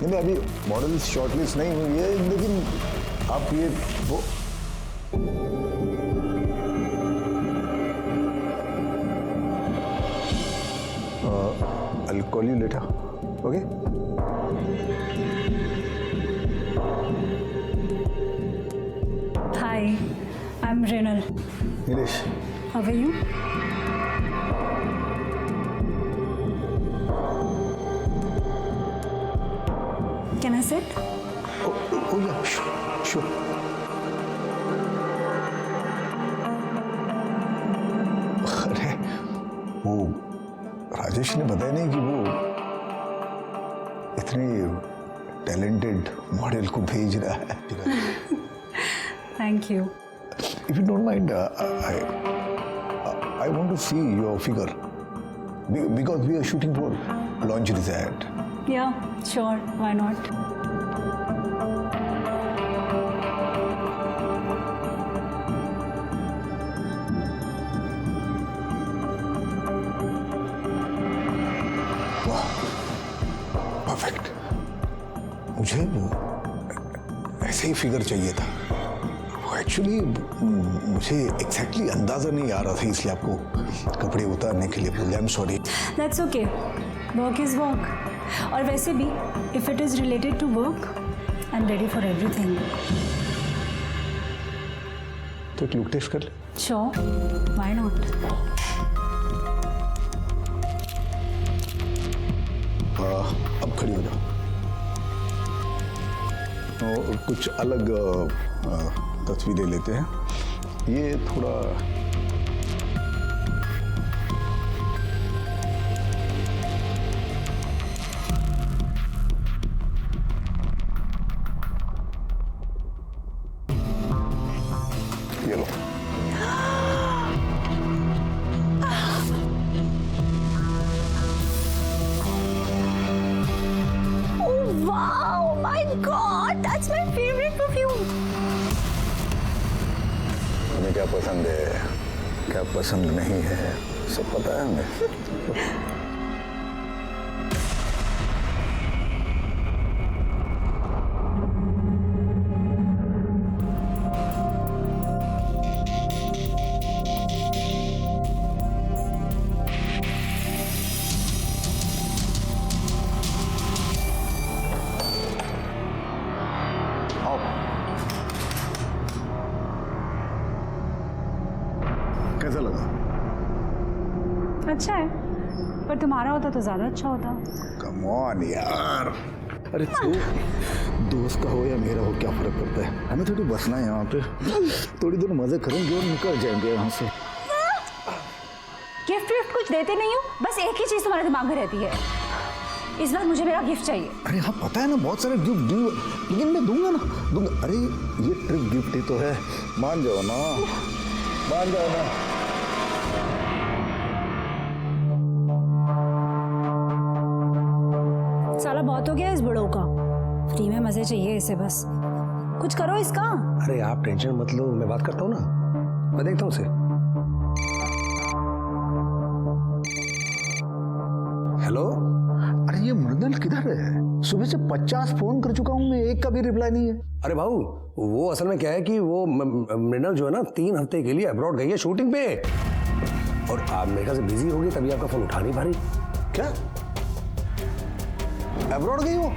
नहीं अभी model shortlist नहीं हुई है, लेकिन आप ये वो I'll call you later. Okay? Hi, I'm Renal. Nilesh. How are you? Can I sit? Oh yeah, sure. अरे वो राजेश ने बताया नहीं कि वो इतनी टैलेंटेड मॉडल को भेज रहा है। Thank you. If you don't mind, I want to see your figure because we are shooting for lingerie ad. Yeah, sure. Why not? Perfect. मुझे ऐसे ही फिगर चाहिए था। एक्चुअली मुझे एग्जैक्टली अंदाजा नहीं आ रहा था, इसलिए आपको कपड़े उतारने के लिए बोल दिया। I am sorry. That's okay. Work is work. और वैसे भी, if it is related to work, I'm ready for everything. तो एक लुक टेस्ट कर ले। Sure. Why not? अब खड़ी हो जाओ। तो कुछ अलग तस्वीरें लेते हैं। ये थोड़ा ये लो। Wow, my God, that's my favorite perfume. हमें क्या पसंद है, क्या पसंद नहीं है, सब पता है हमें। आओ। कैसा लगा? अच्छा है, पर तुम्हारा होता तो ज्यादा अच्छा होता। कम ऑन यार। अरे तू दोस्त का हो या मेरा हो, क्या फर्क पड़ता है? हमें थोड़ी बसना है यहाँ पे, थोड़ी देर मजे करेंगे और निकल जाएंगे यहाँ से। गिफ्ट विफ्ट कुछ देते नहीं हो, बस एक ही चीज तुम्हारे दिमाग में रहती है, इस बार मुझे मेरा गिफ्ट चाहिए। अरे हाँ पता है ना, बहुत सारे गिफ्ट दूंगा, लेकिन मैं दूंगा ना, दूंगा। अरे ये ट्रिप गिफ्ट ही तो है, मान जाओ ना, मान जाओ ना। साला बहुत हो गया इस बड़ों का, फ्री में मजे चाहिए इसे, बस कुछ करो इसका। अरे आप टेंशन मत लो, मैं बात करता हूँ ना, मैं देखता हूँ उसे। हेलो। अरे ये मृदल किधर है? सुबह से 50 फोन कर चुका हूँ मैं, एक का भी रिप्लाई नहीं है। अरे भाऊ, वो असल में क्या है कि वो मृणाल जो है ना 3 हफ्ते के लिए अब्रॉड गई है शूटिंग पे, और आप मेरे ख्याल से बिजी होगी तभी आपका फोन उठा नहीं पा रही। क्या अब्रॉड गई वो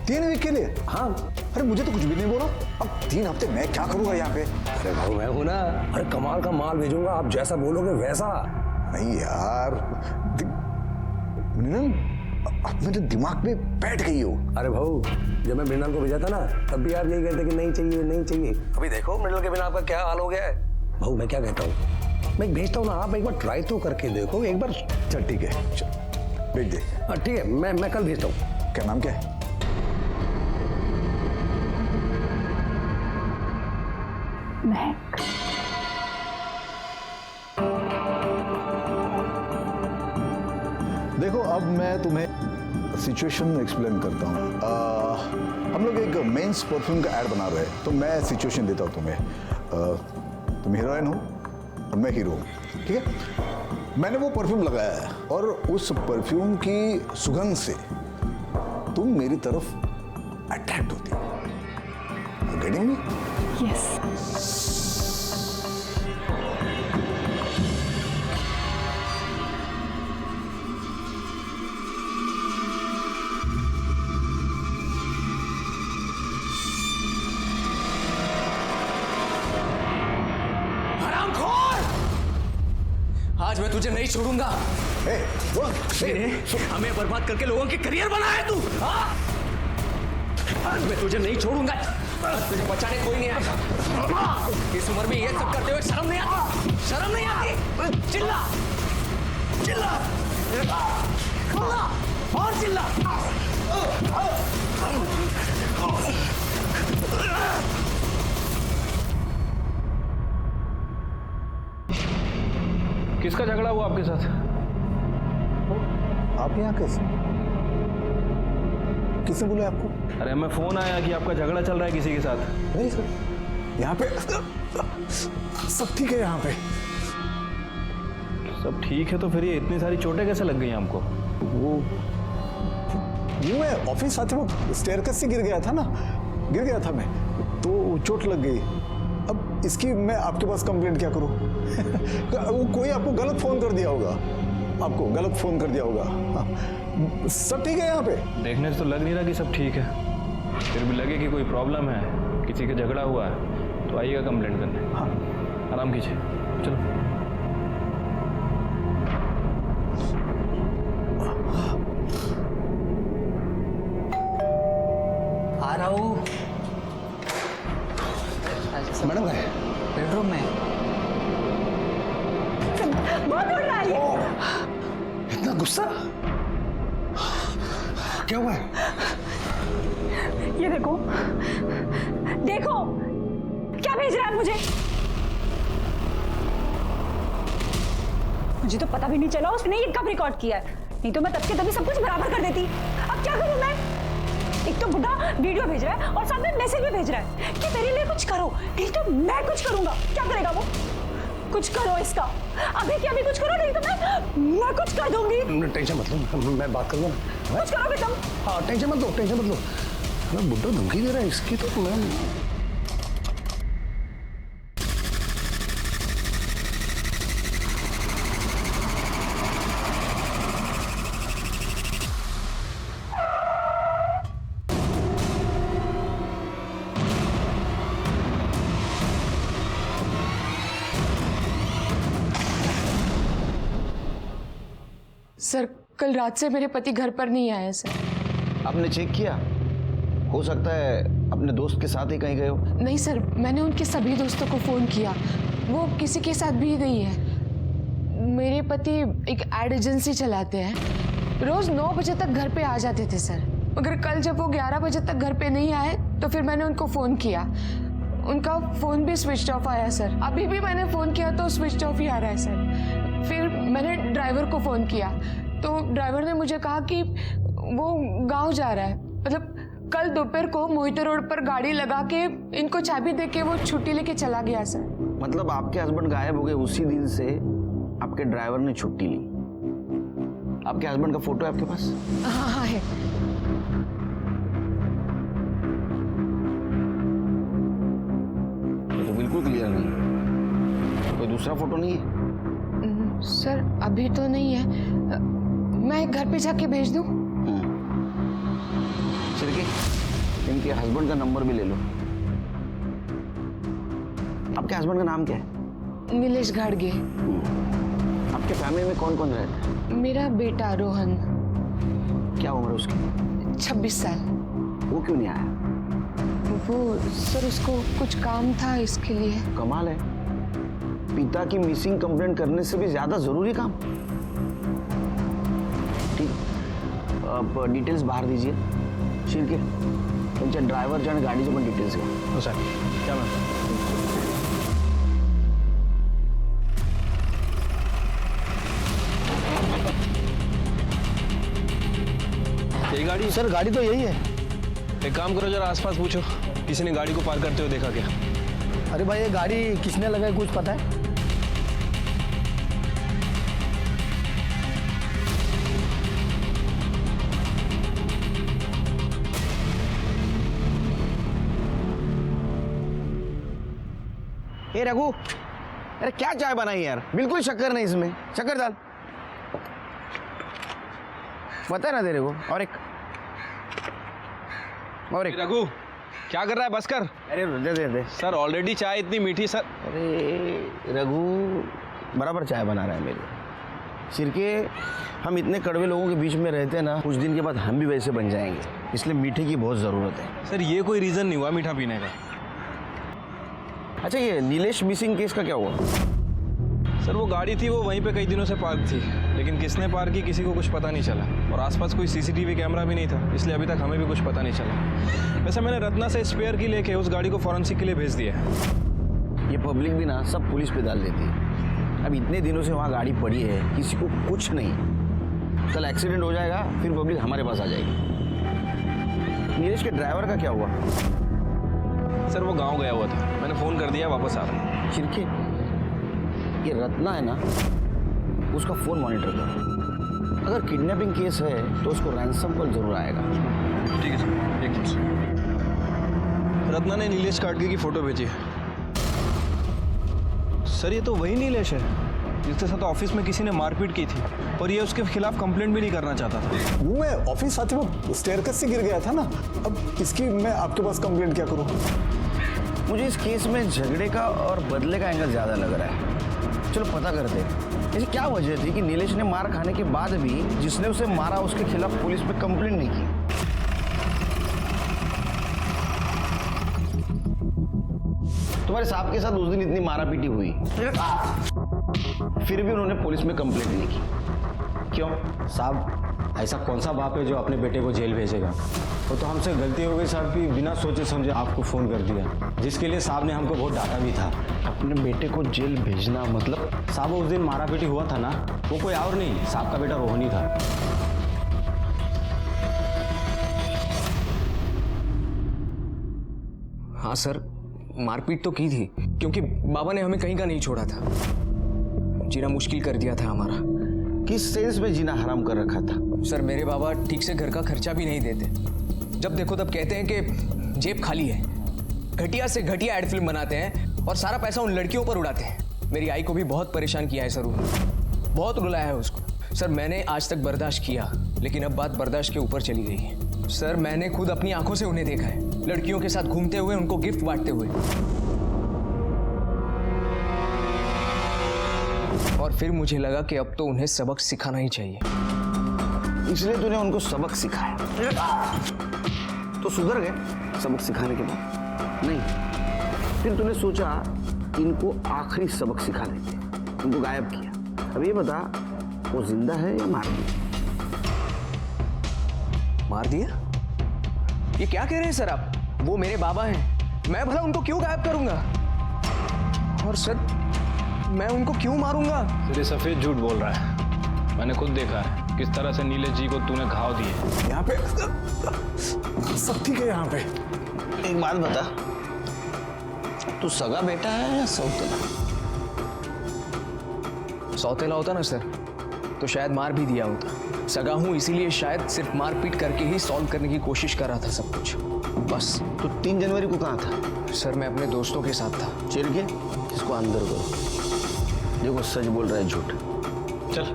3 वीक के लिए? हाँ। अरे मुझे तो कुछ भी नहीं बोला। अब 3 हफ्ते मैं क्या करूंगा यहाँ पे? अरे भाऊ मैं हूं ना, अरे कमाल का माल भेजूंगा, आप जैसा बोलोगे वैसा। नहीं यार, अब मेरे दिमाग में बैठ गई हो। अरे भाऊ, जब मैं मृणाल को भेजा था ना, तब भी आप यही कहते कि नहीं चाहिए नहीं चाहिए। अभी देखो मृणाल के बिना आपका क्या हाल हो गया है। भाऊ मैं क्या कहता हूँ, मैं भेजता हूँ ना, आप एक बार ट्राई तो करके देखो एक बार। चल ठीक है, भेज दे। ठीक है, मैं कल भेजता हूँ। क्या नाम क्या है? महक। देखो अब मैं तुम्हें सिचुएशन एक्सप्लेन करता हूँ। हम लोग एक मेंस परफ्यूम का ऐड बना रहे हैं, तो मैं सिचुएशन देता हूँ तुम्हें। तुम हीरोइन हो और मैं हीरो हूँ, ठीक है? मैंने वो परफ्यूम लगाया है और उस परफ्यूम की सुगंध से तुम मेरी तरफ अट्रैक्ट होती हो। Getting me? यस। आज मैं तुझे नहीं छोड़ूंगा। हमें बर्बाद करके लोगों के करियर बनाया है तू। आज मैं तुझे नहीं छोड़ूंगा। तुझे बचाने कोई नहीं आएगा। इस उम्र में ये सब करते हुए शर्म नहीं आती? शर्म नहीं आती? चिल्ला चिल्ला और चिल्ला। किसका झगड़ा हुआ आपके साथ? आप यहाँ कैसे? किसने बोला आपको? अरे हमें फोन आया कि आपका झगड़ा चल रहा है किसी के साथ। नहीं सर, यहाँ पे सब ठीक है। यहाँ पे सब ठीक है तो फिर ये इतनी सारी चोटें कैसे लग गई हमको? वो मैं ऑफिस आते वक्त स्टेयरकेस से गिर गया था मैं, तो चोट लग गई। अब इसकी मैं आपके पास कंप्लेंट क्या करूं? वो कोई आपको गलत फोन कर दिया होगा। हाँ। सब ठीक है यहाँ पे? देखने से तो लग नहीं रहा कि सब ठीक है। फिर भी लगे कि कोई प्रॉब्लम है, किसी का झगड़ा हुआ है, तो आइएगा कंप्लेंट करने। हाँ, आराम कीजिए, चलो। आ रहा हूँ। मैडम है बेडरूम में। बहुत उड़ रहा है ये। इतना गुस्सा क्या हुआ है? ये देखो क्या भेज रहा है मुझे। मुझे तो पता भी नहीं चला उसने ये कब रिकॉर्ड किया है। नहीं तो मैं तब के तभी सब कुछ बराबर कर देती। अब क्या करूं मैं? एक तो बुढ़ा वीडियो भेज रहा है और साथ में मैसेज भी भेज रहा है कि मेरे लिए कुछ करो, नहीं तो मैं कुछ करूंगा। क्या करेगा वो? कुछ करो इसका, अभी क्या, अभी कुछ करो, नहीं तो मैं कुछ कर दूंगी। टेंशन मत लो, मैं बात करूंगा ना। कुछ करोगे तुम? हाँ, टेंशन मत लो। मैं बुड्ढा धमकी दे रहा है इसकी, तो मैं सर, कल रात से मेरे पति घर पर नहीं आए सर। आपने चेक किया? हो सकता है अपने दोस्त के साथ ही कहीं गए हो। नहीं सर, मैंने उनके सभी दोस्तों को फ़ोन किया, वो किसी के साथ भी नहीं है। मेरे पति एक एड एजेंसी चलाते हैं, रोज़ 9 बजे तक घर पे आ जाते थे सर। मगर कल जब वो 11 बजे तक घर पे नहीं आए तो फिर मैंने उनको फ़ोन किया, उनका फ़ोन भी स्विच ऑफ आया सर। अभी भी मैंने फ़ोन किया तो स्विच ऑफ ही आ रहा है सर। फिर मैंने ड्राइवर को फ़ोन किया तो ड्राइवर ने मुझे कहा कि वो गांव जा रहा है। मतलब कल दोपहर को मोहिते रोड पर गाड़ी लगा के इनको चाबी दे के वो छुट्टी लेके चला गया सर। मतलब आपके हस्बैंड गायब हो गए उसी दिन से आपके ड्राइवर ने छुट्टी ली। आपके हस्बैंड का फोटो है आपके पास? हाँ हाँ है। तो बिल्कुल क्लियर नहीं। कोई दूसरा फोटो नहीं है? सर अभी तो नहीं है, मैं घर पे जाके भेज दूं? सिरके, इनके हस्बैंड का नंबर भी ले लो। आपके हस्बैंड का नाम क्या है? नीलेश घाड़गे। आपके फैमिली में कौन कौन रहता है? मेरा बेटा रोहन। क्या उम्र है उसकी? 26 साल। वो क्यों नहीं आया? वो सर उसको कुछ काम था इसके लिए। कमाल है, पिता की मिसिंग कंप्लेंट करने से भी ज्यादा जरूरी काम। ठीक, अब डिटेल्स बाहर दीजिए। शिरके, तुमच्या ड्रायव्हरच्या आणि गाडीचे पण डिटेल्स घ्या. हो सर, क्या मैं ये गाड़ी? सर गाड़ी तो यही है। एक काम करो, जरा आसपास पूछो, किसी ने गाड़ी को पार करते हुए देखा क्या? अरे भाई, ये गाड़ी किसने लगाई कुछ पता है? ए रघु, अरे क्या चाय बनाई यार, बिल्कुल शक्कर नहीं इसमें, शक्कर डाल। पता है ना तेरे को। और एक रघु क्या कर रहा है, बस कर। अरे दे दे दे। सर ऑलरेडी चाय इतनी मीठी सर। अरे रघु बराबर चाय बना रहा है मेरे सिरके। हम इतने कड़वे लोगों के बीच में रहते हैं ना, कुछ दिन के बाद हम भी वैसे बन जाएंगे, इसलिए मीठे की बहुत ज़रूरत है। सर ये कोई रीज़न नहीं हुआ मीठा पीने का। अच्छा ये नीलेश मिसिंग केस का क्या हुआ? सर वो गाड़ी थी, वो वहीं पे कई दिनों से पार्क थी, लेकिन किसने पार्क की किसी को कुछ पता नहीं चला, और आसपास कोई सीसीटीवी कैमरा भी नहीं था, इसलिए अभी तक हमें भी कुछ पता नहीं चला। वैसे मैंने रत्ना से स्पेयर की लेके उस गाड़ी को फॉरेंसिक के लिए भेज दिया है। ये पब्लिक भी ना सब पुलिस पे डाल देती है। अब इतने दिनों से वहाँ गाड़ी पड़ी है, किसी को कुछ नहीं, कल एक्सीडेंट हो जाएगा, फिर पब्लिक हमारे पास आ जाएगी। नीलेश के ड्राइवर का क्या हुआ? सर वो गाँव गया हुआ था, मैंने फ़ोन कर दिया, वापस आ रहा है। चिरके, ये रत्ना है ना, उसका फ़ोन मॉनिटर करो। अगर किडनैपिंग केस है तो उसको रैंसम कॉल जरूर आएगा। ठीक है सर, एक मिनट। रत्ना ने नीलेश काटके की फ़ोटो भेजी है। सर ये तो वही नीलेश है जिसके साथ ऑफिस में किसी ने मारपीट की थी, और ये उसके खिलाफ कंप्लेंट भी नहीं करना चाहता था। वो मैं ऑफिस आते वक्त स्टेयरकेस से गिर गया था ना, अब इसकी मैं आपके पास कंप्लेंट क्या करूँ? मुझे इस केस में झगड़े का और बदले का एंगल ज़्यादा लग रहा है। चलो पता करते हैं, ऐसी क्या वजह थी कि नीलेश ने मार खाने के बाद भी जिसने उसे मारा उसके खिलाफ पुलिस पे कंप्लेंट नहीं की? तुम्हारे साहब के साथ उस दिन इतनी मारा पीटी हुई, फिर भी उन्होंने पुलिस में कंप्लेंट नहीं की, क्यों? साहब ऐसा कौन सा बाप है जो अपने बेटे को जेल भेजेगा? वो तो हमसे गलती हो गई साहब कि बिना सोचे समझे आपको फ़ोन कर दिया, जिसके लिए साहब ने हमको बहुत डांटा भी था। अपने बेटे को जेल भेजना मतलब? साहब उस दिन मारा पीटी हुआ था ना, वो कोई और नहीं, साहब का बेटा रोहन ही था। हाँ सर, मारपीट तो की थी, क्योंकि बाबा ने हमें कहीं का नहीं छोड़ा था, जीना मुश्किल कर दिया था हमारा। किस सेंस में जीना हराम कर रखा था? सर मेरे बाबा ठीक से घर का खर्चा भी नहीं देते, जब देखो तब कहते हैं कि जेब खाली है, घटिया से घटिया एड फिल्म बनाते हैं और सारा पैसा उन लड़कियों पर उड़ाते हैं। मेरी आई को भी बहुत परेशान किया है सर उन्होंने, बहुत रुलाया है उसको। सर मैंने आज तक बर्दाश्त किया, लेकिन अब बात बर्दाश्त के ऊपर चली गई है। सर मैंने खुद अपनी आंखों से उन्हें देखा है, लड़कियों के साथ घूमते हुए, उनको गिफ्ट बांटते हुए, और फिर मुझे लगा कि अब तो उन्हें सबक सिखाना ही चाहिए, इसलिए तूने उनको सबक सिखाया। तो सुधर गए सबक सिखाने के बाद? नहीं, फिर तूने सोचा इनको आखिरी सबक सिखा देते, उनको गायब किया। अब ये बता, वो जिंदा है या मार दिया? मार दिया? ये क्या कह रहे हैं सर आप? वो मेरे बाबा हैं, मैं भला उनको क्यों गायब करूंगा? और सर मैं उनको क्यों मारूंगा? सर ये सफ़ेद झूठ बोल रहा है, मैंने खुद देखा है किस तरह से नीलेश जी को तूने घाव दिए। यहाँ पे सब ठीक है? यहाँ पे एक बात बता, तू सगा बेटा है या सौतेला? सौतेला होता ना सर तो शायद मार भी दिया होता। सगा हूं इसीलिए शायद सिर्फ मारपीट करके ही सॉल्व करने की कोशिश कर रहा था सब कुछ, बस। तो 3 जनवरी को कहाँ था? सर मैं अपने दोस्तों के साथ था। चिर के इसको अंदर करो, देखो सच बोल रहा है झूठ। चल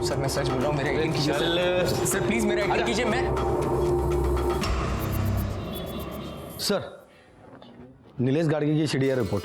सर मैं सच बोल रहा हूँ, मेरा यकीन कीजिए सर, प्लीज मेरा यकीन कीजिए। मैं सर नीलेश गाड़गी की सीडीआर रिपोर्ट।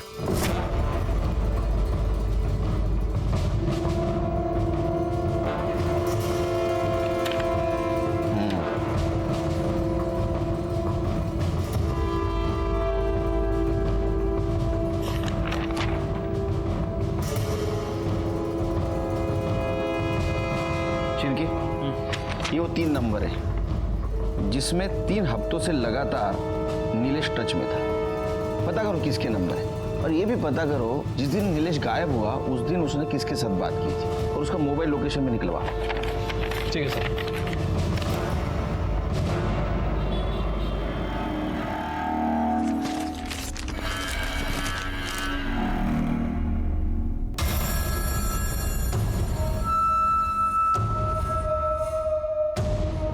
ये वो 3 नंबर है जिसमें 3 हफ्तों से लगातार नीलेश टच में था। पता करो किसके नंबर है, और ये भी पता करो जिस दिन नीलेश गायब हुआ उस दिन उसने किसके साथ बात की थी, और उसका मोबाइल लोकेशन भी निकलवा। ठीक है सर।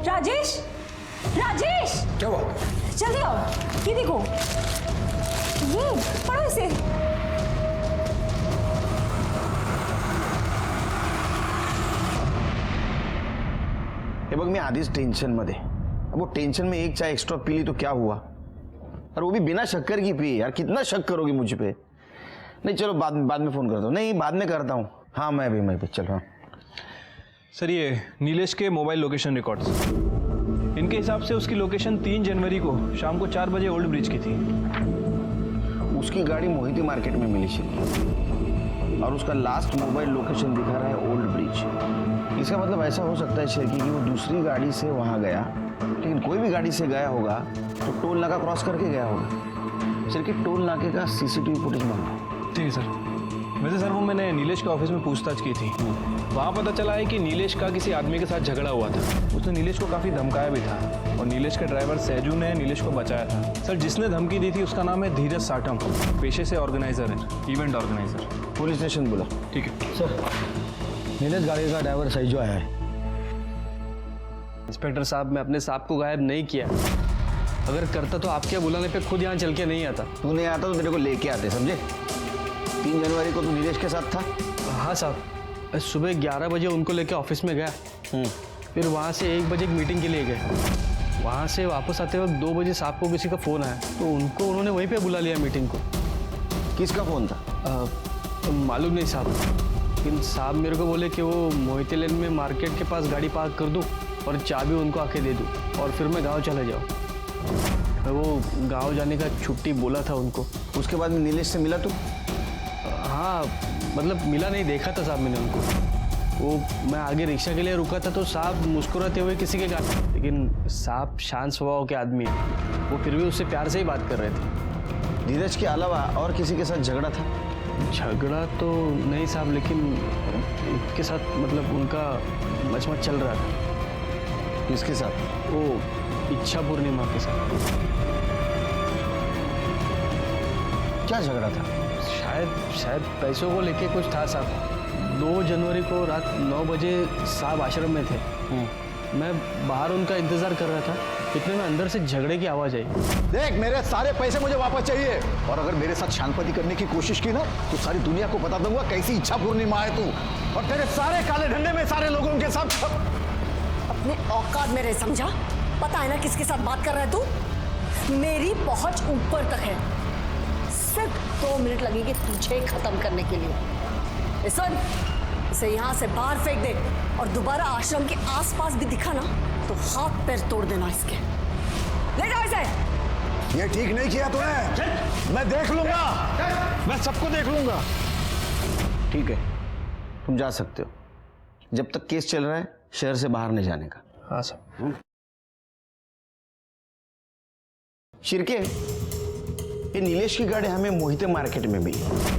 राजेश, राजेश, क्या हुआ? जल्दी आओ, ये देखो, ये पढ़ो इसे। हे बघ, मी आधीच टेन्शनमध्ये. अब वो टेंशन में एक चाय एक्स्ट्रा पी ली तो क्या हुआ, और वो भी बिना शक्कर की पी. यार कितना शक करोगी मुझ पे. नहीं चलो बाद में फ़ोन करता हूँ. नहीं बाद में करता हूँ. हाँ मैं भी चलो. हाँ सर ये नीलेश के मोबाइल लोकेशन रिकॉर्ड्स, इनके हिसाब से उसकी लोकेशन 3 जनवरी को शाम को 4 बजे ओल्ड ब्रिज की थी. उसकी गाड़ी मोहिती मार्केट में मिली थी और उसका लास्ट मोबाइल लोकेशन दिखा रहा है ओल्ड ब्रिज. इसका मतलब ऐसा हो सकता है शेरकी कि वो दूसरी गाड़ी से वहाँ गया, लेकिन कोई भी गाड़ी से गया होगा तो टोल नाका क्रॉस करके गया होगा. शेरकी टोल नाके का सीसीटीवी फुटेज मांगा. ठीक है सर. वैसे सर वो मैंने नीलेश के ऑफिस में पूछताछ की थी. वहाँ पता चला है कि नीलेश का किसी आदमी के साथ झगड़ा हुआ था. उसने नीलेश को काफ़ी धमकाया भी था और नीलेश के ड्राइवर सैजू ने नीलेश को बचाया था. सर जिसने धमकी दी थी उसका नाम है धीरज साटम, पेशे से ऑर्गेनाइजर है, इवेंट ऑर्गेनाइजर. पुलिस स्टेशन बोला. ठीक है सर नीलेश गाड़ी का ड्राइवर सैजू आया है. इंस्पेक्टर साहब, मैं अपने सांप को गायब नहीं किया. अगर करता तो आपके बुलाने पे खुद यहाँ चल के नहीं आता. तू नहीं आता तो तेरे को लेके आते, समझे. 3 जनवरी को तू नीलेश के साथ था. हाँ साहब, सुबह 11 बजे उनको लेके ऑफिस में गया. फिर वहाँ से 1 बजे एक मीटिंग के लिए गए. वहाँ से वापस आते वक्त 2 बजे साहब को किसी का फ़ोन आया तो उन्होंने वहीं पे बुला लिया मीटिंग को. किसका फ़ोन था? मालूम नहीं साहब, लेकिन साहब मेरे को बोले कि वो मोहिती लेन में मार्केट के पास गाड़ी पार्क कर दूँ और चाबी उनको आके दे दूँ और फिर मैं गाँव चले जाऊँ. मैं वो गाँव जाने का छुट्टी बोला था उनको. उसके बाद में नीलेश से मिला तू? हाँ मतलब मिला नहीं, देखा था साहब मैंने उनको. वो मैं आगे रिक्शा के लिए रुका था तो साहब मुस्कुराते हुए किसी के गाने, लेकिन साहब शांत स्वभाव के आदमी है, वो फिर भी उससे प्यार से ही बात कर रहे थे. धीरज के अलावा और किसी के साथ झगड़ा था? झगड़ा तो नहीं साहब, लेकिन इसके साथ मतलब उनका मचमच चल रहा था. किसके साथ? वो इच्छा पूर्णिमा के साथ. क्या झगड़ा था? शायद पैसों को लेके कुछ था साहब. 2 जनवरी को रात 9 बजे साहब आश्रम में थे. मैं बाहर उनका इंतजार कर रहा था, इतने में अंदर से झगड़े की आवाज़ आई. देख मेरे सारे पैसे मुझे वापस चाहिए, और अगर मेरे साथ शांति करने की कोशिश की ना तो सारी दुनिया को बता दूंगा कैसी इच्छा पूर्णिमा है तू, और तेरे सारे काले धंधे में सारे लोगों के साथ. अपने औकात में रह, समझा? पता है ना किसके साथ बात कर रहा है तू? मेरी पहुंच ऊपर तक है. सिर्फ 2 मिनट लगेंगे तुझे खत्म करने के लिए. सुन, इसे यहाँ से बाहर फेंक दे और दोबारा आश्रम के आसपास भी दिखा ना तो हाथ पैर तोड़ देना इसके. ले जाओ इसे. ये ठीक नहीं किया तूने. मैं देख लूंगा, मैं सबको देख लूंगा. ठीक है, तुम जा सकते हो. जब तक केस चल रहा है शहर से बाहर नहीं जाने का. हाँ साहब. शिरके, ये नीलेश की गाड़ी हमें मोहिते मार्केट में मिली.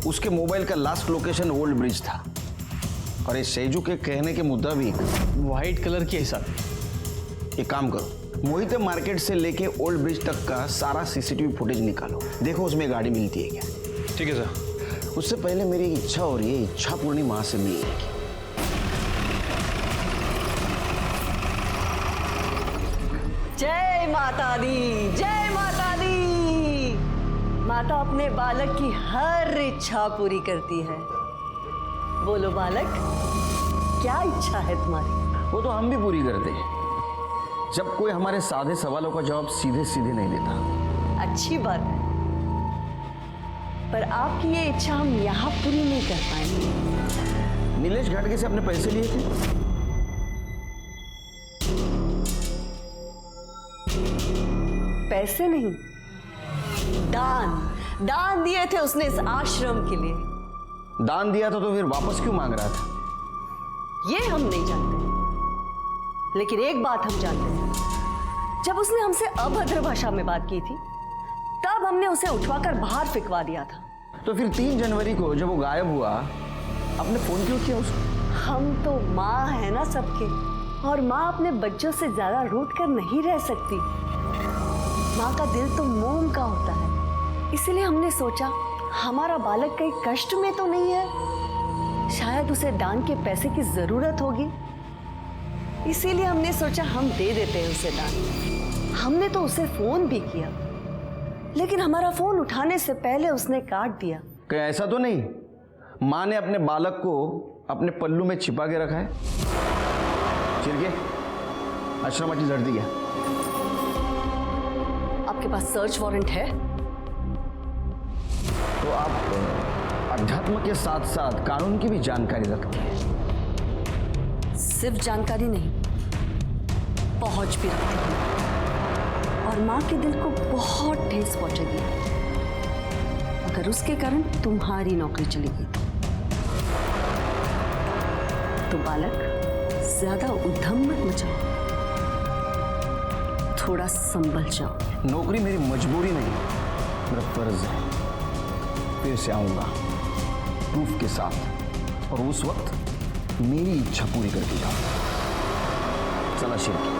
उसके मोबाइल का लास्ट लोकेशन ओल्ड ब्रिज था, और ये सैजू के कहने के मुताबिक वाइट कलर की है साहब. एक काम करो, मोहिते मार्केट से लेके ओल्ड ब्रिज तक का सारा सीसीटीवी फुटेज निकालो. देखो उसमें गाड़ी मिलती है क्या. ठीक है सर. उससे पहले मेरी एक इच्छा हो रही है, इच्छा पूर्णिमा से मिलने की. जय माता दी, जय माता दी. माता अपने बालक की हर इच्छा पूरी करती है. बोलो बालक, क्या इच्छा है तुम्हारी? वो तो हम भी पूरी करते हैं, जब कोई हमारे सादे सवालों का जवाब सीधे सीधे नहीं देता. अच्छी बात है, पर आपकी ये इच्छा हम यहाँ पूरी नहीं कर पाएंगे. नीलेश घाटगे से अपने पैसे लिए थे? पैसे नहीं, दान दिए थे उसने इस आश्रम के लिए. दान दिया था तो फिर वापस क्यों मांग रहा था? ये हम नहीं जानते, लेकिन एक बात हम जानते हैं, जब उसने हमसे अभद्र भाषा में बात की थी तब हमने उसे उठवाकर बाहर फिकवा दिया था. तो फिर 3 जनवरी को जब वो गायब हुआ आपने फोन क्यों किया उसको? हम तो माँ है ना सबके, और माँ अपने बच्चों से ज्यादा रूठ कर नहीं रह सकती. माँ का दिल तो मोम का होता है, इसलिए हमने सोचा हमारा बालक कहीं कष्ट में तो नहीं है, शायद उसे दान के पैसे की जरूरत होगी, इसीलिए हमने सोचा हम दे देते हैं उसे दान. हमने तो उसे फोन भी किया, लेकिन हमारा फोन उठाने से पहले उसने काट दिया. कहीं ऐसा तो नहीं माँ ने अपने बालक को अपने पल्लू में छिपा के रखा है? चिरके आश्रमाची झडती घ्या. आपके पास सर्च वारंट है? तो आप अध्यात्म के साथ साथ कानून की भी जानकारी रखती हैं. सिर्फ जानकारी नहीं, पहुंच भी रखती हूं। और माँ के दिल को बहुत ठेस पहुंचेगी अगर उसके कारण तुम्हारी नौकरी चली गई तो बालक, ज्यादा उद्यम मत मचाओ, थोड़ा संभल जाओ। नौकरी मेरी मजबूरी नहीं, मेरा फर्ज है. फिर से आऊंगा प्रूफ के साथ, और उस वक्त मेरी इच्छा पूरी करके जाऊंगा. चला शिरके.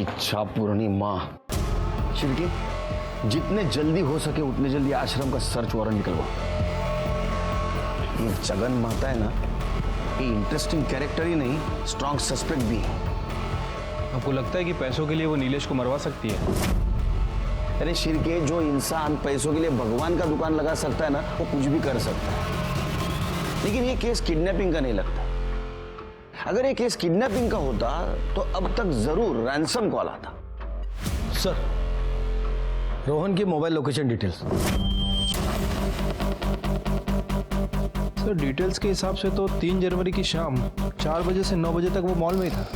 इच्छा पूर्णी माँ. शिरके, जितने जल्दी हो सके उतने जल्दी आश्रम का सर्च वारंट निकलवाओ. ये जगन माता है ना, ये इंटरेस्टिंग कैरेक्टर ही नहीं, स्ट्रॉन्ग सस्पेक्ट भी है. आपको लगता है कि पैसों के लिए वो नीलेश को मरवा सकती है? अरे शिरके, जो इंसान पैसों के लिए भगवान का दुकान लगा सकता है ना, वो कुछ भी कर सकता है. लेकिन ये केस किडनैपिंग का नहीं लगता. अगर ये केस किडनैपिंग का होता तो अब तक जरूर रैंसम कॉल आता. सर, रोहन की mobile location details. Sir details के हिसाब से तो 3 जनवरी की शाम 4 बजे से 9 बजे तक वो मॉल में ही था.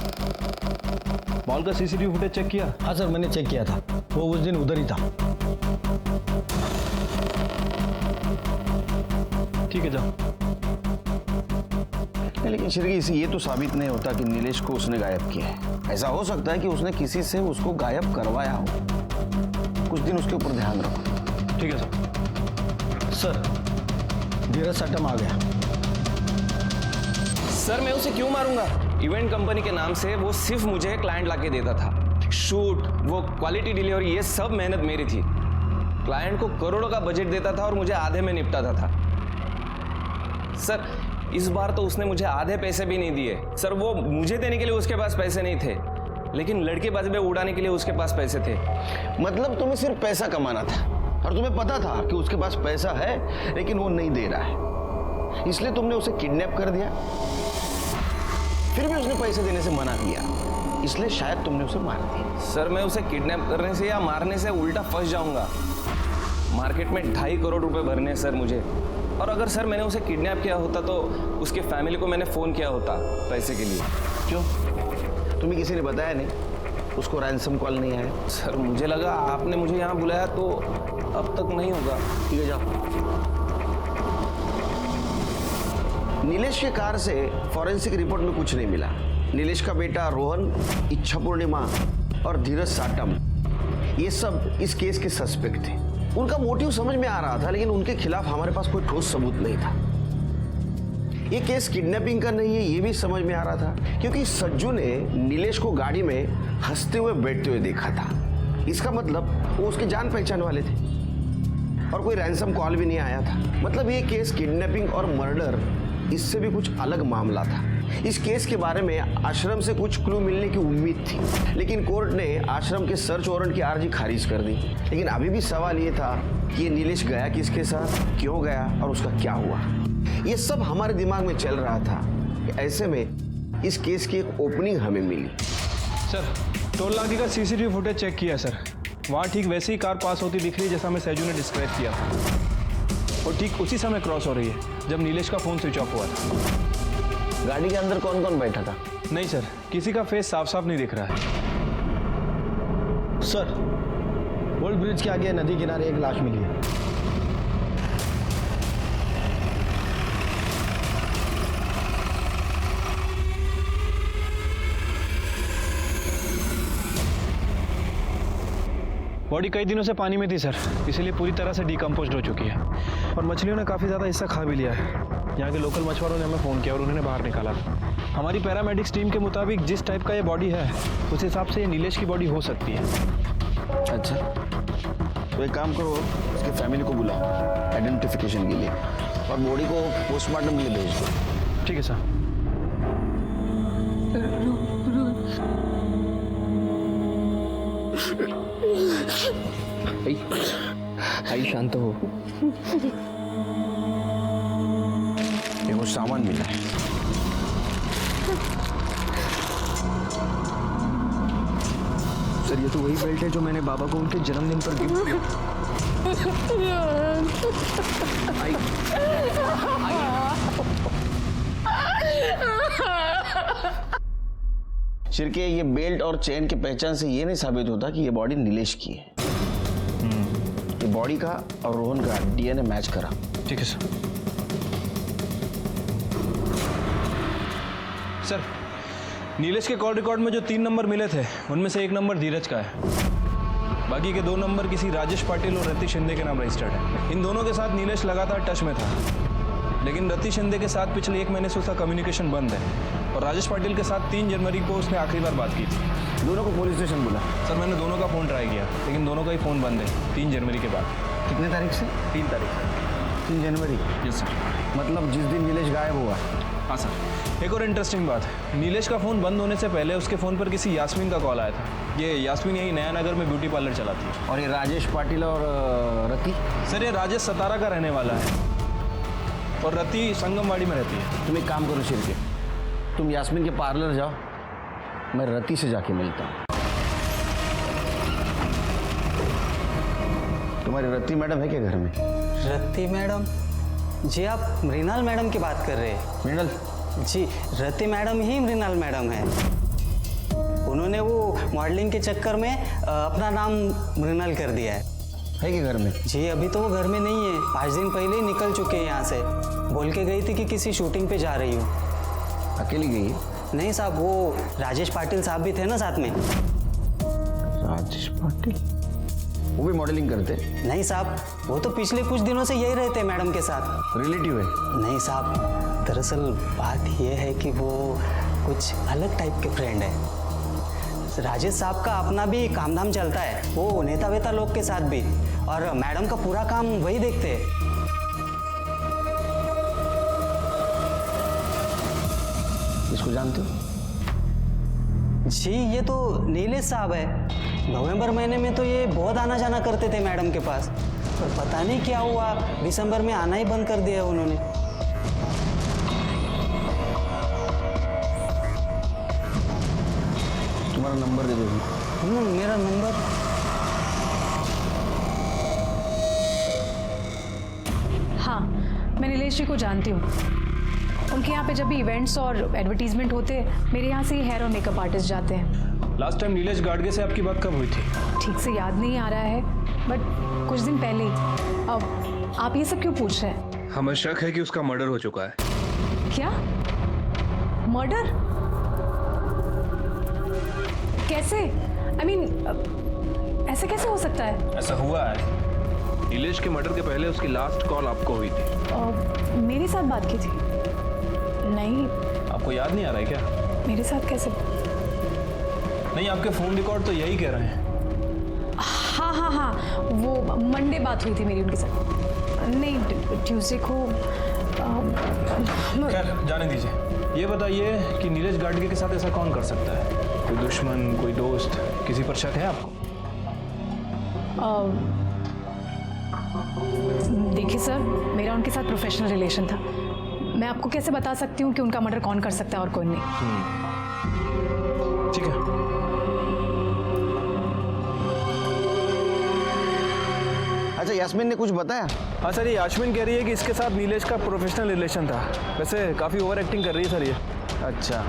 मॉल का सीसीटीवी फुटेज चेक किया? हाँ सर, मैंने चेक किया था, वो उस दिन उधर ही था. ठीक है, जाओ. लेकिन शिरके, इसे ये तो साबित नहीं होता कि नीलेश को उसने गायब किया है. ऐसा हो सकता है कि उसने किसी से उसको गायब करवाया हो. कुछ दिन उसके ऊपर ध्यान रखो. ठीक है सर. सर, धीरज साटम आ गया. सर मैं उसे क्यों मारूंगा? इवेंट कंपनी के नाम से वो सिर्फ मुझे क्लाइंट लाके देता था. शूट, वो क्वालिटी डिलीवरी, ये सब मेहनत मेरी थी. क्लाइंट को करोड़ों का बजट देता था और मुझे आधे में निपटाता था. सर इस बार तो उसने मुझे आधे पैसे भी नहीं दिए. सर वो मुझे देने के लिए उसके पास पैसे नहीं थे, लेकिन लड़केबाजी में उड़ाने के लिए उसके पास पैसे थे. मतलब तुम्हें सिर्फ पैसा कमाना था, और तुम्हें पता था कि उसके पास पैसा है लेकिन वो नहीं दे रहा है, इसलिए तुमने उसे किडनैप कर दिया. फिर भी उसने पैसे देने से मना किया, इसलिए शायद तुमने उसे मार दिया. सर मैं उसे किडनैप करने से या मारने से उल्टा फंस जाऊंगा. मार्केट में 2.5 करोड़ रुपए भरने हैं सर मुझे. और अगर सर मैंने उसे किडनैप किया होता तो उसके फैमिली को मैंने फोन किया होता पैसे के लिए. क्यों? तुम्हें किसी ने बताया नहीं? उसको रैंसम कॉल नहीं आया? सर मुझे लगा आपने मुझे यहाँ बुलाया तो अब तक नहीं होगा. ठीक है, जाओ. नीलेश के कार से फॉरेंसिक रिपोर्ट में कुछ नहीं मिला. नीलेश का बेटा रोहन, इच्छा पूर्णिमा और धीरज साटम, ये सब इस केस के सस्पेक्ट थे. उनका मोटिव समझ में आ रहा था, लेकिन उनके खिलाफ हमारे पास कोई ठोस सबूत नहीं था. ये केस किडनैपिंग का नहीं है, ये भी समझ में आ रहा था, क्योंकि सज्जू ने नीलेश को गाड़ी में हंसते हुए बैठते हुए देखा था. इसका मतलब वो उसके जान पहचान वाले थे, और कोई रैंसम कॉल भी नहीं आया था. मतलब ये केस किडनैपिंग और मर्डर, इससे भी कुछ अलग मामला था. इस केस के बारे में आश्रम से कुछ क्लू मिलने की उम्मीद थी, लेकिन कोर्ट ने आश्रम के सर्च वारंट की अर्जी खारिज कर दी. लेकिन अभी भी सवाल ये था कि ये नीलेश गया किसके साथ, क्यों गया और उसका क्या हुआ. ये सब हमारे दिमाग में चल रहा था. ऐसे में इस केस की एक ओपनिंग हमें मिली. सर टोल नाके का सीसीटीवी फुटेज चेक किया सर. वहाँ ठीक वैसे ही कार पास होती दिख रही है जैसा हमें सैजू ने डिस्क्राइब किया था, और ठीक उसी समय क्रॉस हो रही है जब नीलेश का फोन स्विच ऑफ हुआ था. गाड़ी के अंदर कौन कौन बैठा था? नहीं सर, किसी का फेस साफ साफ नहीं दिख रहा है. सर, ओल्ड ब्रिज के आगे नदी किनारे एक लाश मिली है. बॉडी कई दिनों से पानी में थी सर, इसीलिए पूरी तरह से डिकम्पोज हो चुकी है, और मछलियों ने काफ़ी ज़्यादा हिस्सा खा भी लिया है. यहाँ के लोकल मछुआरों ने हमें फ़ोन किया और उन्होंने बाहर निकाला. हमारी पैरामेडिक्स टीम के मुताबिक जिस टाइप का ये बॉडी है उस हिसाब से ये नीलेश की बॉडी हो सकती है. अच्छा, तो एक काम करो, उसकी फैमिली को बुलाओ आइडेंटिफिकेशन के लिए, और बॉडी को पोस्टमार्टम के लिए भेज दो. ठीक है सर. आई शांत हो. ये वो कुछ सामान मिला है। सर ये तो वही बेल्ट है जो मैंने बाबा को उनके जन्मदिन पर गिफ्ट किया। शिर्के, ये बेल्ट और चेन के पहचान से ये नहीं साबित होता कि ये बॉडी नीलेश की है। ये बॉडी का और रोहन का डीएनए मैच करा। ठीक है सर। सर नीलेश के कॉल रिकॉर्ड में जो 3 नंबर मिले थे उनमें से 1 नंबर धीरज का है, बाकी के 2 नंबर किसी राजेश पाटिल और रति शिंदे के नाम रजिस्टर्ड है। इन दोनों के साथ नीलेश लगातार टच में था, लेकिन रति शिंदे के साथ पिछले 1 महीने से उसका कम्युनिकेशन बंद है और राजेश पाटिल के साथ 3 जनवरी को उसने आखिरी बार बात की थी। दोनों को पुलिस स्टेशन बुला। सर मैंने दोनों का फ़ोन ट्राई किया, लेकिन दोनों का ही फ़ोन बंद है 3 जनवरी के बाद। कितने तारीख से? 3 तारीख। 3 जनवरी। Yes sir. मतलब जिस दिन नीलेश गायब हुआ। हाँ सर। एक और इंटरेस्टिंग बात, नीलेश का फ़ोन बंद होने से पहले उसके फ़ोन पर किसी यास्मीन का कॉल आया था। ये यास्मीन यही नया नगर में ब्यूटी पार्लर चलाती है। और ये राजेश पाटिल और रति? सर ये राजेश सतारा का रहने वाला है और रति संगमवाड़ी में रहती है। तुम एक काम करो शिर्के, तुम यास्मीन के पार्लर जाओ, मैं रति से जाके मिलता हूँ। तुम्हारी रति मैडम है क्या घर में? रति मैडम? जी आप मृणाल मैडम की बात कर रहे हैं? मृणाल? जी रति मैडम ही मृणाल मैडम है। उन्होंने वो मॉडलिंग के चक्कर में अपना नाम मृणाल कर दिया है कि घर में? जी अभी तो वो घर में नहीं है, 5 दिन पहले ही निकल चुके हैं यहाँ से। बोल के गई थी कि किसी शूटिंग पे जा रही हूँ। अकेली गई है? नहीं साहब, वो राजेश पाटिल साहब भी थे ना साथ में। राजेश पाटिल? वो भी मॉडलिंग करते? नहीं साहब, वो तो पिछले कुछ दिनों से यही रहते हैं मैडम के साथ। रिलेटिव है? नहीं साहब, दरअसल बात यह है कि वो कुछ अलग टाइप के फ्रेंड है। राजेश साहब का अपना भी काम धाम चलता है, वो नेता वेता लोग के साथ भी, और मैडम का पूरा काम वही देखते हैं। इसको जानते हो? जी ये तो नीलेश साहब है। नवंबर महीने में तो ये बहुत आना जाना करते थे मैडम के पास, पर पता नहीं क्या हुआ, दिसंबर में आना ही बंद कर दिया उन्होंने। तुम्हारा नंबर दे दो। मेरा नंबर? हाँ, मैं नीलेश जी को जानती हूँ। उनके यहाँ पे जब भी इवेंट्स और एडवर्टीजमेंट होते हैं, मेरे यहाँ से ही हेयर और मेकअप आर्टिस्ट जाते हैं। लास्ट टाइम नीलेश गाडगे से आपकी बात कब हुई थी? ठीक से याद नहीं आ रहा है, बट कुछ दिन पहले ही। अब आप ये सब क्यों पूछ रहे हैं? हमें शक है कि उसका मर्डर हो चुका है। क्या? मर्डर? कैसे? I mean, ऐसे कैसे हो सकता है? ऐसा हुआ है। नीलेश के मर्डर के पहले उसकी लास्ट कॉल आपको हुई थी। मेरे साथ बात की थी? नहीं। आपको याद नहीं आ रहा है क्या? मेरे साथ कैसे? नहीं, आपके फोन रिकॉर्ड तो यही कह रहे हैं। हाँ हाँ हाँ, वो मंडे बात हुई थी मेरी उनके साथ। नहीं, ट्यूसडे को। खैर जाने दीजिए। ये बताइए कि नीलेश गाडगे के साथ ऐसा कौन कर सकता है? कोई दुश्मन, कोई दोस्त, किसी पर शक है आपको? देखिए सर, मेरा उनके साथ प्रोफेशनल रिलेशन था। मैं आपको कैसे बता सकती हूँ कि उनका मर्डर कौन कर सकता है और कौन नहीं। ठीक है। अच्छा, यास्मीन ने कुछ बताया? हाँ सर, ये यास्मीन कह रही है कि इसके साथ नीलेश का प्रोफेशनल रिलेशन था। वैसे काफ़ी ओवर एक्टिंग कर रही है सर ये। अच्छा,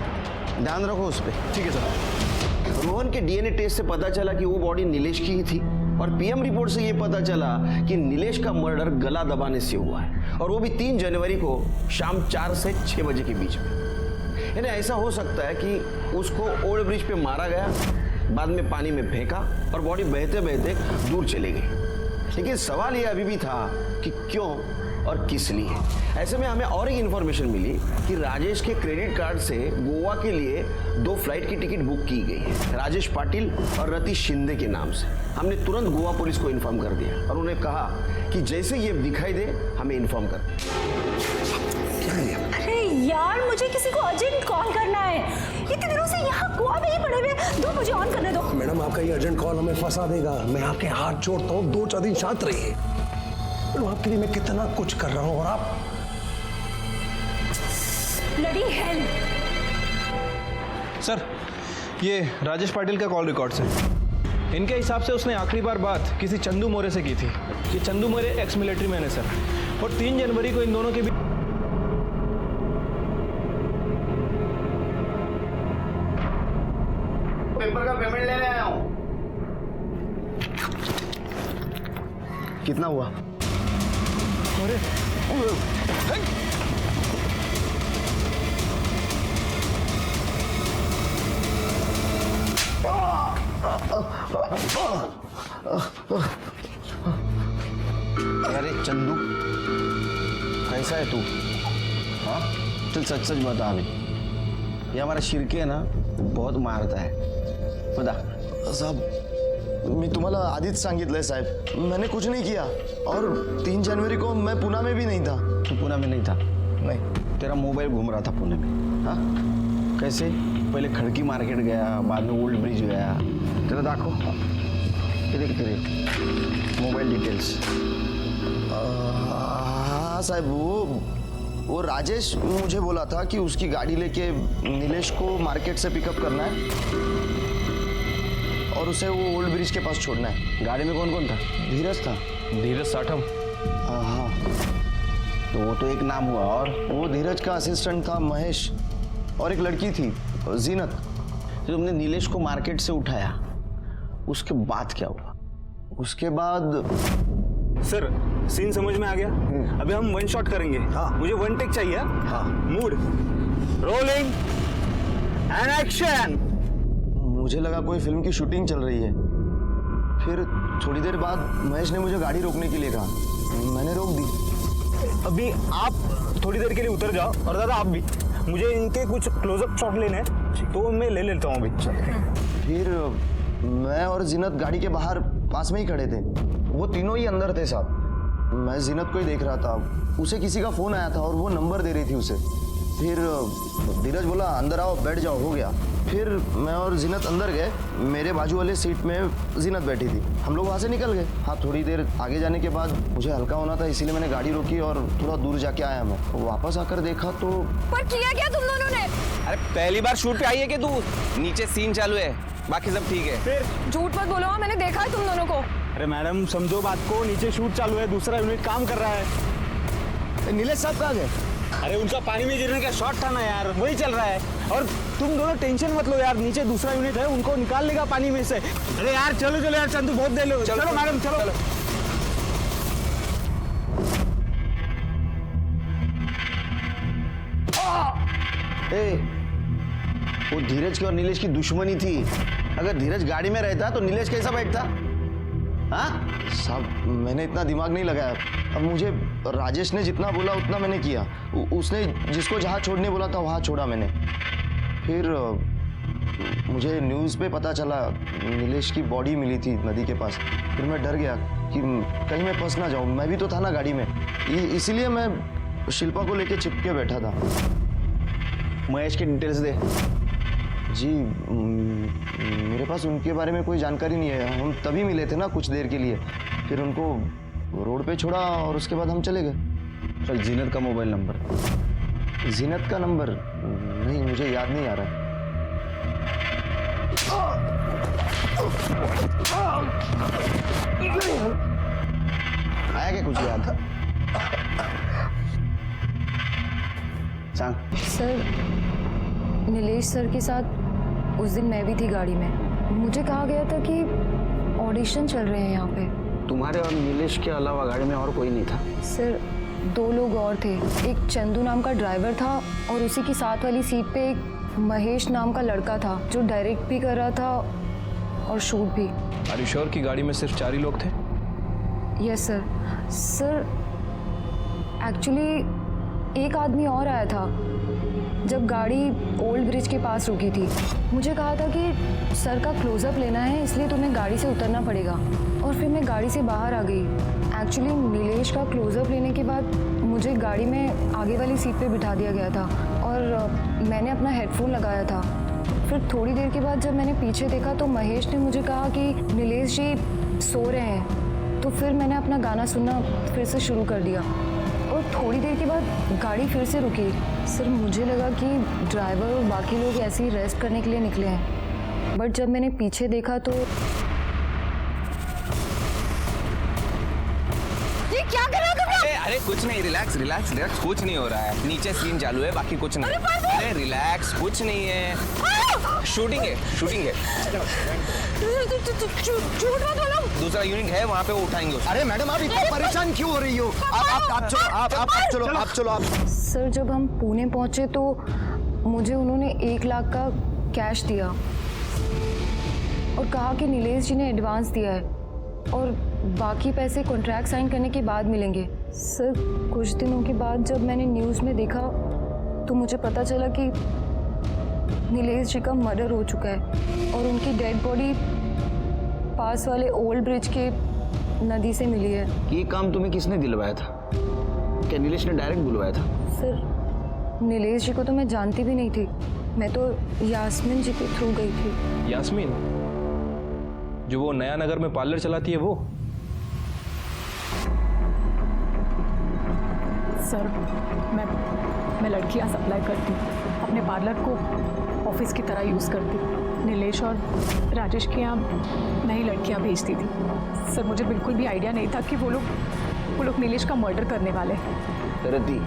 ध्यान रखो उस पर। ठीक है सर। रोहन के डीएनए टेस्ट से पता चला कि वो बॉडी नीलेश की ही थी, और पीएम रिपोर्ट से ये पता चला कि नीलेश का मर्डर गला दबाने से हुआ है, और वो भी 3 जनवरी को शाम 4 से 6 बजे के बीच में। यानी ऐसा हो सकता है कि उसको ओल्ड ब्रिज पे मारा गया, बाद में पानी में फेंका और बॉडी बहते बहते दूर चली गई। लेकिन सवाल ये अभी भी था कि क्यों और किस लिए। ऐसे में हमें और एक इन्फॉर्मेशन मिली कि राजेश के क्रेडिट कार्ड से गोवा के लिए 2 फ्लाइट की टिकट बुक की गई है, राजेश पाटिल और रति शिंदे के नाम से। हमने तुरंत गोवा पुलिस को इन्फॉर्म कर दिया और उन्हें कहा कि जैसे ये दिखाई दे हमें इन्फॉर्म कर। अरे यार, मुझे किसी को अर्जेंट कॉल करना है। इतने दिनों से यहाँ गोवा में ही पड़े हुए। दो, मुझे ऑन करने दो। मैडम, आपका ये अर्जेंट कॉल हमें फंसा देगा। मैं आपके हाथ जोड़ता हूँ, 2-4 दिन शांत रहिए। मैडम, आपके लिए मैं कितना कुछ कर रहा हूँ और आप ब्लडी हेल। सर, ये राजेश पाटिल का कॉल रिकॉर्ड्स है। इनके हिसाब से उसने आखिरी बार बात किसी चंदू मोरे से की थी। ये चंदू मोरे एक्स मिलिट्री मैन है सर, और 3 जनवरी को इन दोनों के बीच पेपर का पेमेंट लेने आया हूँ। कितना हुआ? अरे चंदू, कैसा है तू? हाँ, चल सच सच बता अभी। ये हमारा शिरके है ना, बहुत मारता है। बता। साहब, मी तुम्हाला आधीच सांगितलंय साहेब, मैंने कुछ नहीं किया। और 3 जनवरी को मैं पुणे में भी नहीं था। तू पुणे में नहीं था? नहीं। तेरा मोबाइल घूम रहा था पुणे में। हाँ, कैसे? पहले खड़की मार्केट गया, बाद में ओल्ड ब्रिज गया। तेरा दाखो, ये देख तेरे मोबाइल डिटेल्स। हाँ साहब, वो राजेश मुझे बोला था कि उसकी गाड़ी लेके नीलेश को मार्केट से पिकअप करना है और उसे वो ओल्ड ब्रिज के पास छोड़ना है। गाड़ी में कौन कौन था? धीरज था। धीरज साठम। हाँ, तो वो तो एक नाम हुआ। और वो धीरज का असिस्टेंट था महेश, और एक लड़की थी जीनत। तो तुमने नीलेश को मार्केट से उठाया, उसके बाद क्या हुआ? उसके बाद सर, सीन समझ में आ गया। अभी हम 1 शॉट करेंगे। हाँ। मुझे 1 टेक चाहिए। हाँ। Mood, rolling and action. मुझे लगा कोई फिल्म की शूटिंग चल रही है। फिर थोड़ी देर बाद महेश ने मुझे गाड़ी रोकने के लिए कहा। मैंने रोक दी। अभी आप थोड़ी देर के लिए उतर जाओ, और दादा आप भी। मुझे इनके कुछ क्लोजअप शॉट लेने हैं, तो मैं ले लेता हूँ अभी। फिर मैं और जीनत गाड़ी के बाहर पास में ही खड़े थे। वो तीनों ही अंदर थे साहब। मैं जीनत को ही देख रहा था। उसे किसी का फोन आया था और वो नंबर दे रही थी उसे। फिर धीरज बोला अंदर आओ, बैठ जाओ, हो गया। फिर मैं और जीनत अंदर गए। मेरे बाजू वाले सीट में जीनत बैठी थी। हम लोग वहाँ से निकल गए। हाँ, थोड़ी देर आगे जाने के बाद मुझे हल्का होना था, इसीलिए मैंने गाड़ी रोकी और थोड़ा दूर जाके आया। मैं वापस आकर देखा तो। पर किया क्या तुम दोनों ने? अरे पहली बार शूट पे आई है कि तू? नीचे सीन चालू है, बाकी सब ठीक है। फिर झूठ मत बोलो, मैंने देखा है तुम दोनों को। अरे मैडम, समझो बात को। नीचे शूट चालू है, दूसरा यूनिट काम कर रहा है। नीलेश साहब कहाँ गए? अरे उनका पानी में गिरने का शॉट था ना यार, वही चल रहा है। और तुम दोनों टेंशन मत लो यार, नीचे दूसरा यूनिट है, उनको निकाल लेगा पानी में से। अरे यार चलो चलो यार, चंदू बहुत देर लो। चलो मैडम, चलो। वो धीरज की और नीलेश की दुश्मनी थी। अगर धीरज गाड़ी में रहता तो नीलेश कैसा बैठता? हाँ साहब, मैंने इतना दिमाग नहीं लगाया। अब मुझे राजेश ने जितना बोला उतना मैंने किया। उसने जिसको जहाँ छोड़ने बोला था वहाँ छोड़ा मैंने। फिर मुझे न्यूज़ पे पता चला नीलेश की बॉडी मिली थी नदी के पास। फिर मैं डर गया कि कहीं मैं फंस ना जाऊँ। मैं भी तो था ना गाड़ी में, इसीलिए मैं शिल्पा को लेके चिपके बैठा था। महेश के डिटेल्स दे। जी, मेरे पास उनके बारे में कोई जानकारी नहीं है। हम तभी मिले थे ना कुछ देर के लिए। फिर उनको रोड पे छोड़ा और उसके बाद हम चले गए। चल, जीनत का मोबाइल नंबर। जीनत का नंबर नहीं, मुझे याद नहीं आ रहा है। आया क्या कुछ याद? सांग। सर, नीलेश सर के साथ उस दिन मैं भी थी गाड़ी में। मुझे कहा गया था कि ऑडिशन चल रहे हैं यहाँ पे। तुम्हारे और नीलेश के अलावा गाड़ी में और कोई नहीं था? सर, 2 लोग और थे। एक चंदू नाम का ड्राइवर था और उसी की साथ वाली सीट पे एक महेश नाम का लड़का था जो डायरेक्ट भी कर रहा था और शूट भी। आर यू श्योर कि गाड़ी में सिर्फ 4 ही लोग थे? Yes sir. सर, एक्चुअली एक आदमी और आया था जब गाड़ी ओल्ड ब्रिज के पास रुकी थी। मुझे कहा था कि सर का क्लोजअप लेना है, इसलिए तुम्हें गाड़ी से उतरना पड़ेगा। और फिर मैं गाड़ी से बाहर आ गई। एक्चुअली नीलेश का क्लोजअप लेने के बाद मुझे गाड़ी में आगे वाली सीट पे बिठा दिया गया था और मैंने अपना हेडफोन लगाया था। फिर थोड़ी देर के बाद जब मैंने पीछे देखा तो महेश ने मुझे कहा कि नीलेश जी सो रहे हैं। तो फिर मैंने अपना गाना सुनना फिर से शुरू कर दिया। और थोड़ी देर के बाद गाड़ी फिर से रुकी। सर मुझे लगा कि ड्राइवर और बाकी लोग ऐसे ही रेस्ट करने के लिए निकले हैं, बट जब मैंने पीछे देखा तो ये क्या कर रहे हो तुम लोग? अरे कुछ नहीं, रिलैक्स रिलैक्स रिलैक्स, कुछ नहीं हो रहा है। नीचे सीन चालू है, बाकी कुछ नहीं। अरे रिलैक्स, कुछ नहीं है। शूटिंग है, शूटिंग है। झूठ मत बोलो। दूसरा यूनिट है वहाँ पे, वो उठाएंगे उसको। अरे मैडम आप इतना परेशान क्यों हो रही हो? आप चलो। सर जब हम पुणे पहुंचे तो मुझे उन्होंने 1 लाख का कैश दिया और कहा कि नीलेश जी ने एडवांस दिया है और बाकी पैसे कॉन्ट्रैक्ट साइन करने के बाद मिलेंगे। सर कुछ दिनों के बाद जब मैंने न्यूज़ में देखा तो मुझे पता चला कि नीलेश जी का मर्डर हो चुका है और उनकी डेड बॉडी पास वाले ओल्ड ब्रिज के नदी से मिली है। ये काम तुम्हें किसने दिलवाया था? क्या नीलेश ने डायरेक्ट बुलवाया था? सर नीलेश जी को तो मैं जानती भी नहीं थी, मैं तो यास्मीन जी के थ्रू गई थी। यास्मीन, जो वो नया नगर में पार्लर चलाती है वो? सर मैं लड़कियां सप्लाई करती, अपने पार्लर को ऑफिस की तरह यूज़ करती। नीलेश और राजेश के यहाँ नई लड़कियां भेजती थी। सर मुझे बिल्कुल भी आइडिया नहीं था कि वो लोग नीलेश का मर्डर करने वाले हैं। रति,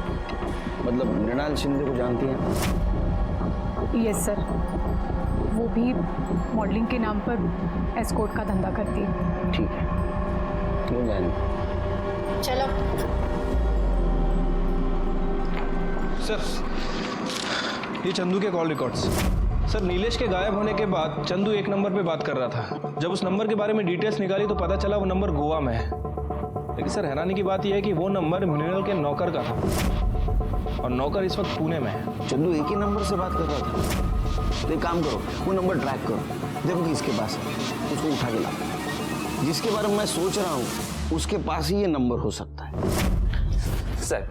मतलब मृणाल शिंदे को जानती हैं? यस सर, वो भी मॉडलिंग के नाम पर एस्कॉर्ट का धंधा करती है। ठीक है, क्यों जाने। चलो सर, ये चंदू के कॉल रिकॉर्ड्स। सर नीलेश के गायब होने के बाद चंदू एक नंबर पे बात कर रहा था। जब उस नंबर के बारे में डिटेल्स निकाली तो पता चला वो नंबर गोवा में है। लेकिन सर हैरानी की बात यह है कि वो नंबर मृणाल के नौकर का था और नौकर इस वक्त पुणे में है। चंदू एक ही नंबर से बात कर रहा था। तो एक काम करो, वो नंबर ट्रैक करो, देखो कि इसके पास है, उसको उठा के लाओ। जिसके बारे में मैं सोच रहा हूँ उसके पास ही ये नंबर हो सकता है। सर,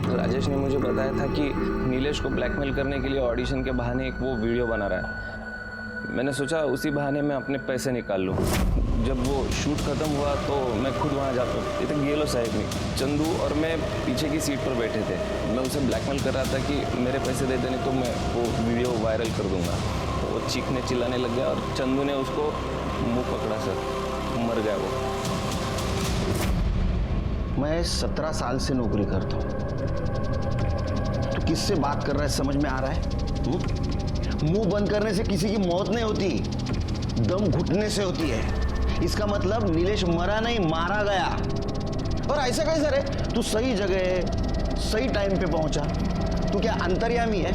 राजेश ने मुझे बताया था कि नीलेश को ब्लैकमेल करने के लिए ऑडिशन के बहाने एक वो वीडियो बना रहा है। मैंने सोचा उसी बहाने मैं अपने पैसे निकाल लूँ। जब वो शूट खत्म हुआ तो मैं खुद वहाँ जाता हूँ। ये तो गेलो साहिब नहीं, चंदू और मैं पीछे की सीट पर बैठे थे। मैं उसे ब्लैकमेल कर रहा था कि मेरे पैसे दे देने तो मैं वो वीडियो वायरल कर दूंगा। तो वो चीखने चिल्लाने लग गया और चंदू ने उसको मुँह पकड़ा। सर मर गया वो। मैं 17 साल से नौकरी करता हूँ, तो किससे बात कर रहा है समझ में आ रहा है? मुंह बंद करने से किसी की मौत नहीं होती, दम घुटने से होती है। इसका मतलब नीलेश मरा नहीं, मारा गया। और ऐसा कैसे रे? तू सही जगह सही टाइम पे पहुंचा। तू क्या अंतर्यामी है?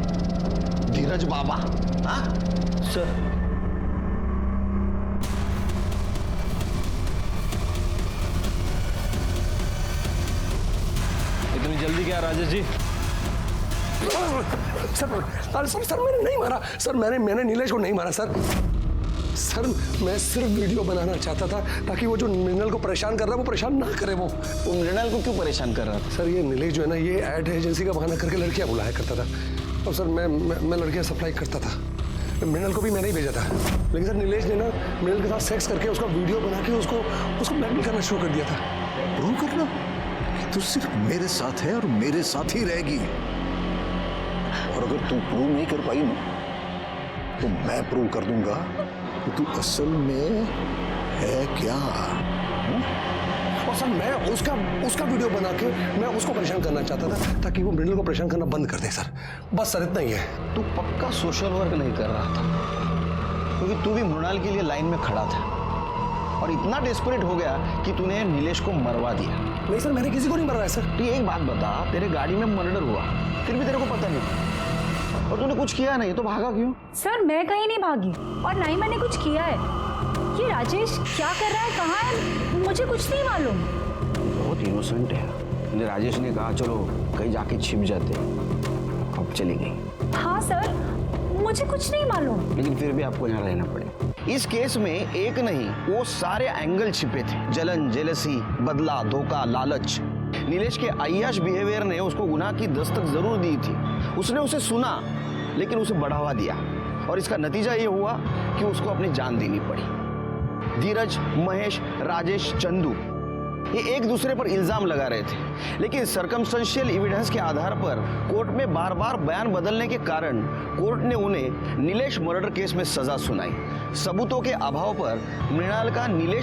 धीरज बाबा? हाँ सर, इतनी जल्दी क्या राजेश जी? सर मैंने नहीं मारा सर, मैंने नीलेश को नहीं मारा सर। सर मैं सिर्फ वीडियो बनाना चाहता था ताकि वो जो मृणाल को परेशान कर रहा है वो परेशान ना करे। वो मृणाल को क्यों परेशान कर रहा था? सर ये नीलेश जो है ना, ये एड एजेंसी का बहाना करके लड़कियां बुलाया करता था और सर मैं लड़कियां सप्लाई करता था। मृणाल को भी मैंने ही भेजा था, लेकिन सर नीलेश ने ना मृणाल के साथ सेक्स करके उसका वीडियो बना के उसको ब्लैकमेल करना शुरू कर दिया था। प्रूव करना? ये तो सिर्फ मेरे साथ है और मेरे साथ ही रहेगी। और अगर तू प्रूव नहीं कर पाई ना तो मैं प्रूव कर दूंगा कि तू असल में है क्या। और सर मैं उसका वीडियो बना के मैं उसको परेशान करना चाहता था ताकि वो मृणाल को परेशान करना बंद कर दे। सर बस सर इतना ही है। तू पक्का सोशल वर्क नहीं कर रहा था, क्योंकि तू भी मृणाल के लिए लाइन में खड़ा था और इतना डेस्परेट हो गया कि तूने नीलेश को मरवा दिया। नहीं सर, मैंने किसी को नहीं मरवाया सर। तू एक बात बता, तेरे गाड़ी में मर्डर हुआ फिर भी तेरे को पता नहीं और तूने कुछ किया नहीं, तो भागा क्यों? सर मैं कहीं नहीं भागी और ना ही मैंने कुछ किया है। ये राजेश क्या कर रहा है, कहाँ है, मुझे कुछ नहीं मालूम। बहुत इनोसेंट है। राजेश ने कहा चलो कहीं जाके छिप जाते, अब चली गई। हाँ सर, मुझे कुछ नहीं मालूम। लेकिन फिर भी आपको यहाँ रहना पड़े। इस केस में एक नहीं वो सारे एंगल छिपे थे। जलन, जेलसी, बदला, धोखा, लालच। नीलेश के अय्याश बिहेवियर ने उसको गुनाह की दस्तक जरूर दी थी। उसने उसे सुना लेकिन उसे बढ़ावा दिया और इसका नतीजा ये हुआ कि उसको अपनी जान देनी पड़ी। धीरज, महेश, राजेश, चंदू ये एक दूसरे पर इल्जाम लगा रहे थे, लेकिन सर्कमस्टेंशियल एविडेंस के आधार पर कोर्ट में बार बार बयान बदलने के कारण कोर्ट ने उन्हें नीलेश मर्डर केस में सजा सुनाई। सबूतों के अभाव पर मृणाल का नीलेश